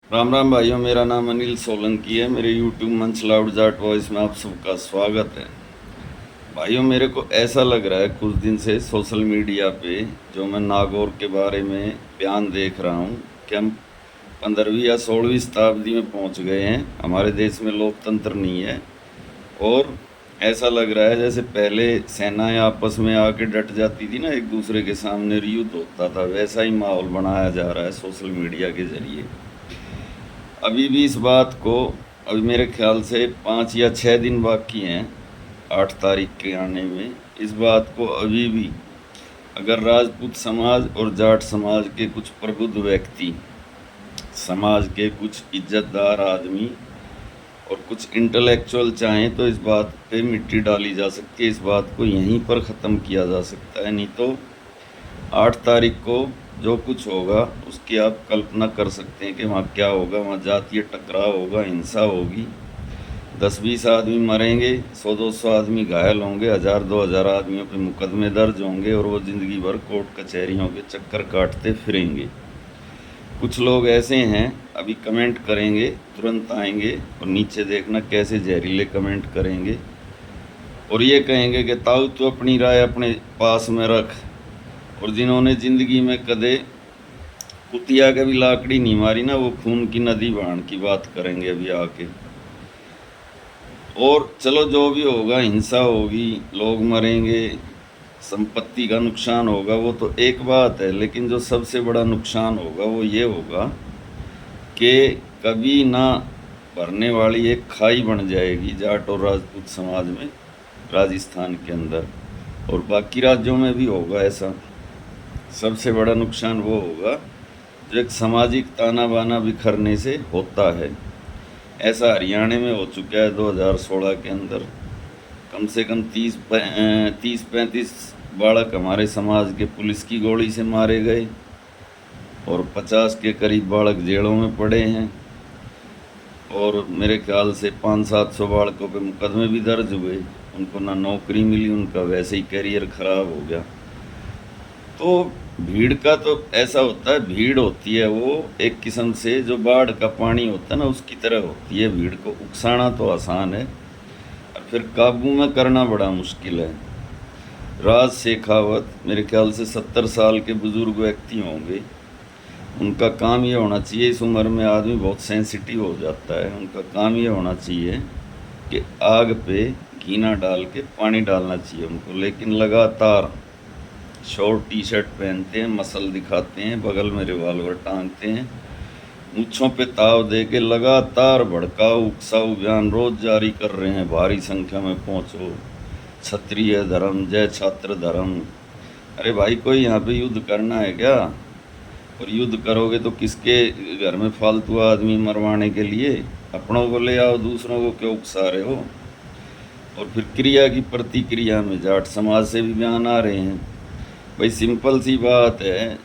राम राम भाइयों, मेरा नाम अनिल सोलंकी है। मेरे यूट्यूब मंच लाउड जाट वॉइस में आप सबका स्वागत है। भाइयों, मेरे को ऐसा लग रहा है कुछ दिन से सोशल मीडिया पे जो मैं नागौर के बारे में बयान देख रहा हूँ कि हम 15वीं या 16वीं शताब्दी में पहुँच गए हैं। हमारे देश में लोकतंत्र नहीं है और ऐसा लग रहा है जैसे पहले सेनाएं आपस में आके डट जाती थी ना, एक दूसरे के सामने युद्ध होता था, वैसा ही माहौल बनाया जा रहा है सोशल मीडिया के जरिए। अभी भी इस बात को, अभी मेरे ख्याल से 5 या 6 दिन बाकी हैं 8 तारीख के आने में। इस बात को अभी भी अगर राजपूत समाज और जाट समाज के कुछ प्रबुद्ध व्यक्ति, समाज के कुछ इज्जतदार आदमी और कुछ इंटेलेक्चुअल चाहें तो इस बात पे मिट्टी डाली जा सकती है। इस बात को यहीं पर ख़त्म किया जा सकता है, नहीं तो 8 तारीख को जो कुछ होगा उसकी आप कल्पना कर सकते हैं कि वहाँ क्या होगा। वहाँ जातीय टकराव होगा, हिंसा होगी, 10-20 आदमी मरेंगे, 100-200 आदमी घायल होंगे, 1000-2000 आदमियों पे मुकदमे दर्ज होंगे और वो ज़िंदगी भर कोर्ट कचहरियों के चक्कर काटते फिरेंगे। कुछ लोग ऐसे हैं, अभी कमेंट करेंगे, तुरंत आएंगे और नीचे देखना कैसे जहरीले कमेंट करेंगे और ये कहेंगे कि ताऊ तो अपनी राय अपने पास में रख। और जिन्होंने ज़िंदगी में कदे कुतिया कभी लाकड़ी नहीं मारी ना, वो खून की नदी बहान की बात करेंगे अभी आके। और चलो, जो भी होगा, हिंसा होगी, लोग मरेंगे, संपत्ति का नुकसान होगा, वो तो एक बात है, लेकिन जो सबसे बड़ा नुकसान होगा वो ये होगा कि कभी ना भरने वाली एक खाई बन जाएगी जाट और राजपूत समाज में, राजस्थान के अंदर और बाकी राज्यों में भी होगा ऐसा। सबसे बड़ा नुकसान वो होगा जो एक सामाजिक ताना बाना बिखरने से होता है। ऐसा हरियाणा में हो चुका है 2016 के अंदर। कम से कम 30-35 बालक हमारे समाज के पुलिस की गोली से मारे गए और 50 के करीब बालक जेलों में पड़े हैं और मेरे ख्याल से 500-700 बालकों पे मुकदमे भी दर्ज हुए। उनको ना नौकरी मिली, उनका वैसे ही करियर ख़राब हो गया। तो भीड़ का तो ऐसा होता है, भीड़ होती है वो एक किस्म से जो बाढ़ का पानी होता है ना, उसकी तरह होती है। भीड़ को उकसाना तो आसान है और फिर काबू में करना बड़ा मुश्किल है। राज शेखावत मेरे ख्याल से 70 साल के बुज़ुर्ग व्यक्ति होंगे। उनका काम ये होना चाहिए, इस उम्र में आदमी बहुत सेंसिटिव हो जाता है, उनका काम ये होना चाहिए कि आग पे घी ना डाल के पानी डालना चाहिए उनको। लेकिन लगातार शॉर्ट टी शर्ट पहनते हैं, मसल दिखाते हैं, बगल में रिवॉल्वर टांगते हैं, मूँछों पे ताव दे के लगातार भड़काऊ उकसाऊ बयान रोज जारी कर रहे हैं। भारी संख्या में पहुंचो, क्षत्रिय धर्म, जय छात्र धर्म। अरे भाई, कोई यहाँ पे युद्ध करना है क्या? और युद्ध करोगे तो किसके घर में फालतू आदमी मरवाने के लिए? अपनों को ले आओ, दूसरों को क्यों उकसा रहे हो? और फिर क्रिया की प्रतिक्रिया में जाट समाज से भी बयान आ रहे हैं। भाई सिंपल सी बात है,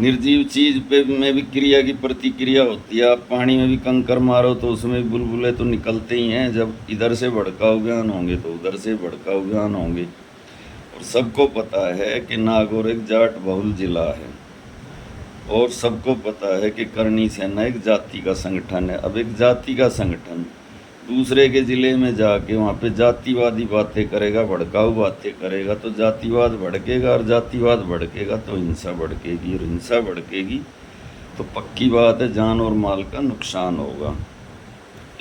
निर्जीव चीज़ पे में भी क्रिया की प्रतिक्रिया होती है। आप पानी में भी कंकर मारो तो उसमें भी बुलबुले तो निकलते ही हैं। जब इधर से भड़काऊ बयान होंगे तो उधर से भड़काऊ बयान होंगे। और सबको पता है कि नागौर एक जाट बहुल जिला है और सबको पता है कि करनी सेना एक जाति का संगठन है। अब एक जाति का संगठन दूसरे के ज़िले में जाके वहाँ पे जातिवादी बातें करेगा, भड़काऊ बातें करेगा, तो जातिवाद भड़केगा और जातिवाद भड़केगा तो हिंसा भड़केगी और हिंसा भड़केगी तो पक्की बात है जान और माल का नुकसान होगा।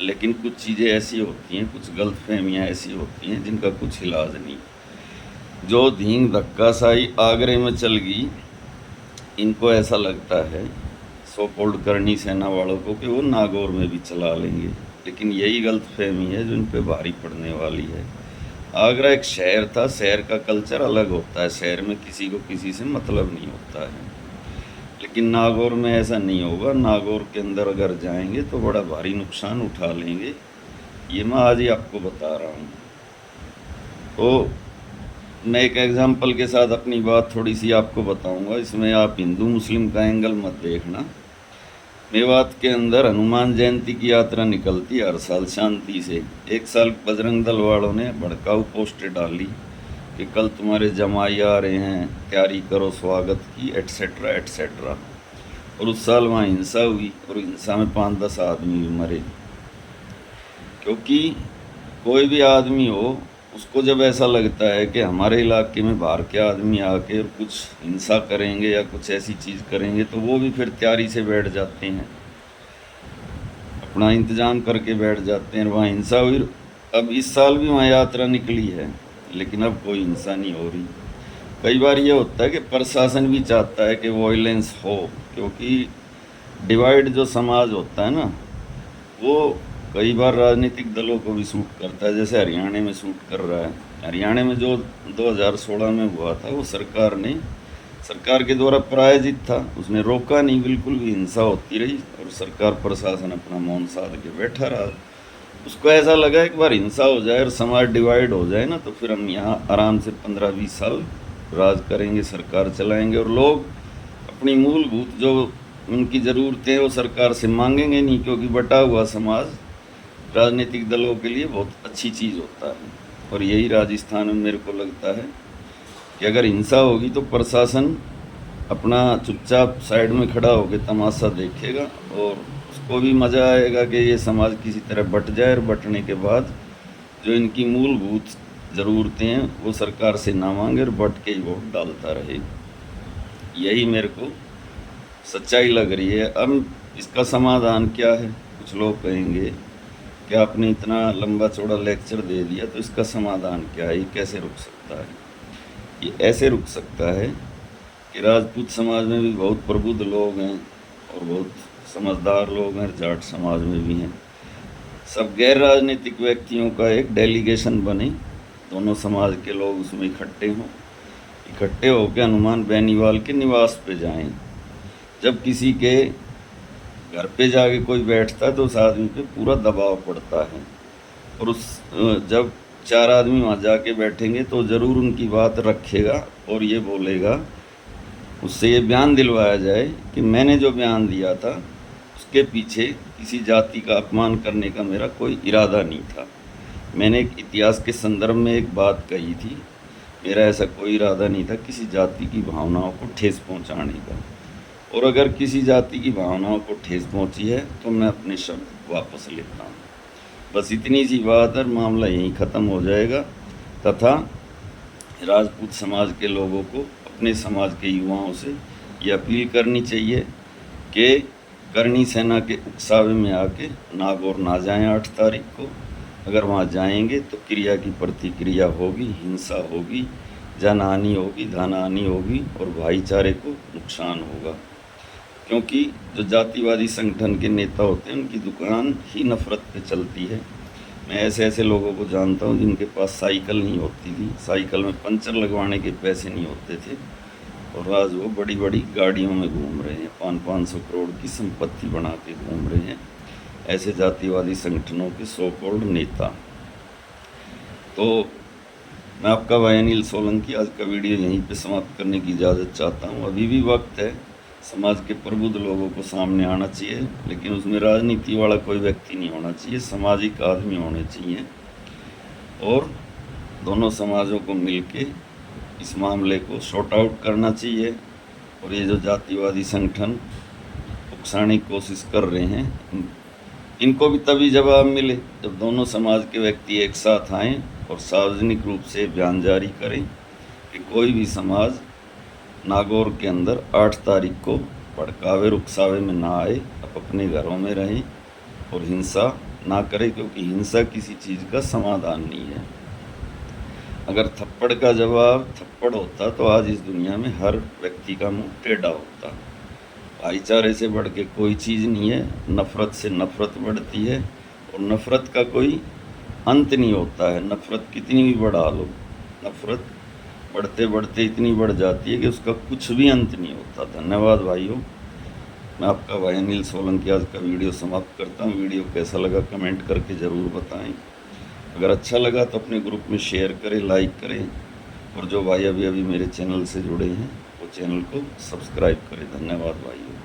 लेकिन कुछ चीज़ें ऐसी होती हैं, कुछ गलतफहमियाँ ऐसी होती हैं जिनका कुछ इलाज नहीं। जो धींग धक्का साई आगरे में चल गई, इनको ऐसा लगता है सो कॉल्ड करनी सेना वालों को कि वो नागौर में भी चला लेंगे, लेकिन यही गलतफहमी है जो इन पे भारी पड़ने वाली है। आगरा एक शहर था, शहर का कल्चर अलग होता है, शहर में किसी को किसी से मतलब नहीं होता है। लेकिन नागौर में ऐसा नहीं होगा। नागौर के अंदर अगर जाएंगे तो बड़ा भारी नुकसान उठा लेंगे, ये मैं आज ही आपको बता रहा हूँ। तो मैं एक एग्जाम्पल के साथ अपनी बात थोड़ी सी आपको बताऊंगा। इसमें आप हिंदू मुस्लिम का एंगल मत देखना। मेवात के अंदर हनुमान जयंती की यात्रा निकलती है हर साल शांति से। एक साल बजरंग दल वालों ने भड़काऊ पोस्टें डाली कि कल तुम्हारे जमाई आ रहे हैं, तैयारी करो स्वागत की, एट्सेट्रा एट्सेट्रा। और उस साल वहाँ हिंसा हुई और हिंसा में 5-10 आदमी भी मरे। क्योंकि कोई भी आदमी हो, उसको जब ऐसा लगता है कि हमारे इलाके में बाहर के आदमी आके कुछ हिंसा करेंगे या कुछ ऐसी चीज़ करेंगे, तो वो भी फिर तैयारी से बैठ जाते हैं, अपना इंतज़ाम करके बैठ जाते हैं। वहाँ हिंसा हुई। अब इस साल भी वहाँ यात्रा निकली है, लेकिन अब कोई हिंसा नहीं हो रही। कई बार ये होता है कि प्रशासन भी चाहता है कि वॉयलेंस हो, क्योंकि डिवाइड जो समाज होता है ना, वो कई बार राजनीतिक दलों को भी सूट करता है। जैसे हरियाणा में सूट कर रहा है। हरियाणा में जो 2016 में हुआ था, वो सरकार के द्वारा प्रायोजित था, उसने रोका नहीं, बिल्कुल भी हिंसा होती रही और सरकार प्रशासन अपना मौन साध के बैठा रहा। उसको ऐसा लगा एक बार हिंसा हो जाए और समाज डिवाइड हो जाए ना, तो फिर हम यहाँ आराम से 15-20 साल राज करेंगे, सरकार चलाएंगे और लोग अपनी मूलभूत जो उनकी ज़रूरतें वो सरकार से मांगेंगे नहीं, क्योंकि बटा हुआ समाज राजनीतिक दलों के लिए बहुत अच्छी चीज़ होता है। और यही राजस्थान में मेरे को लगता है कि अगर हिंसा होगी तो प्रशासन अपना चुपचाप साइड में खड़ा होकर तमाशा देखेगा और उसको भी मज़ा आएगा कि ये समाज किसी तरह बट जाए, और बटने के बाद जो इनकी मूलभूत ज़रूरतें हैं वो सरकार से ना मांगे और बट के ही वोट डालता रहे। यही मेरे को सच्चाई लग रही है। अब इसका समाधान क्या है? कुछ लोग कहेंगे कि आपने इतना लंबा चौड़ा लेक्चर दे दिया, तो इसका समाधान क्या है? ये कैसे रुक सकता है? ये ऐसे रुक सकता है कि राजपूत समाज में भी बहुत प्रबुद्ध लोग हैं और बहुत समझदार लोग हैं, जाट समाज में भी हैं। सब गैर राजनीतिक व्यक्तियों का एक डेलीगेशन बने, दोनों समाज के लोग उसमें इकट्ठे होकर हनुमान बेनीवाल के निवास पे जाएं। जब किसी के घर पे जाके कोई बैठता है तो उस आदमी पे पूरा दबाव पड़ता है, और जब 4 आदमी वहाँ जाके बैठेंगे तो ज़रूर उनकी बात रखेगा और ये बोलेगा, उससे ये बयान दिलवाया जाए कि मैंने जो बयान दिया था उसके पीछे किसी जाति का अपमान करने का मेरा कोई इरादा नहीं था। मैंने एक इतिहास के संदर्भ में एक बात कही थी, मेरा ऐसा कोई इरादा नहीं था किसी जाति की भावनाओं को ठेस पहुंचाने का। और अगर किसी जाति की भावनाओं को ठेस पहुंची है तो मैं अपने शब्द वापस लेता हूँ। बस इतनी सी बात है, मामला यहीं ख़त्म हो जाएगा। तथा राजपूत समाज के लोगों को अपने समाज के युवाओं से ये अपील करनी चाहिए कि करनी सेना के उकसावे में आके नागौर ना जाएं 8 तारीख को। अगर वहाँ जाएंगे तो क्रिया की प्रतिक्रिया होगी, हिंसा होगी, जनहानि होगी, धनहानि होगी और भाईचारे को नुकसान होगा। क्योंकि जो जातिवादी संगठन के नेता होते हैं उनकी दुकान ही नफ़रत पे चलती है। मैं ऐसे लोगों को जानता हूँ जिनके पास साइकिल नहीं होती थी, साइकिल में पंचर लगवाने के पैसे नहीं होते थे, और आज वो बड़ी बड़ी गाड़ियों में घूम रहे हैं, 500-500 करोड़ की संपत्ति बना के घूम रहे हैं, ऐसे जातिवादी संगठनों के सो कॉल्ड नेता। तो मैं आपका भाई अनिल सोलंकी आज का वीडियो यहीं पे समाप्त करने की इजाज़त चाहता हूँ। अभी भी वक्त है, समाज के प्रबुद्ध लोगों को सामने आना चाहिए, लेकिन उसमें राजनीति वाला कोई व्यक्ति नहीं होना चाहिए, सामाजिक आदमी होने चाहिए, और दोनों समाजों को मिलके इस मामले को सॉर्ट आउट करना चाहिए। और ये जो जातिवादी संगठन उकसाने की कोशिश कर रहे हैं, इनको भी तभी जवाब मिले जब दोनों समाज के व्यक्ति एक साथ आएँ और सार्वजनिक रूप से बयान जारी करें कि कोई भी समाज नागौर के अंदर 8 तारीख को भड़कावे रुकसावे में ना आए, अब अपने घरों में रहें और हिंसा ना करें, क्योंकि हिंसा किसी चीज़ का समाधान नहीं है। अगर थप्पड़ का जवाब थप्पड़ होता तो आज इस दुनिया में हर व्यक्ति का मुंह टेढ़ा होता। भाईचारे से बढ़ के कोई चीज़ नहीं है, नफ़रत से नफ़रत बढ़ती है और नफ़रत का कोई अंत नहीं होता है। नफ़रत कितनी भी बढ़ा लो, नफ़रत बढ़ते बढ़ते इतनी बढ़ जाती है कि उसका कुछ भी अंत नहीं होता। धन्यवाद भाइयों। मैं आपका भाई अनिल सोलंकी आज का वीडियो समाप्त करता हूँ। वीडियो कैसा लगा कमेंट करके ज़रूर बताएं। अगर अच्छा लगा तो अपने ग्रुप में शेयर करें, लाइक करें, और जो भाई अभी मेरे चैनल से जुड़े हैं वो चैनल को सब्सक्राइब करें। धन्यवाद भाइयों।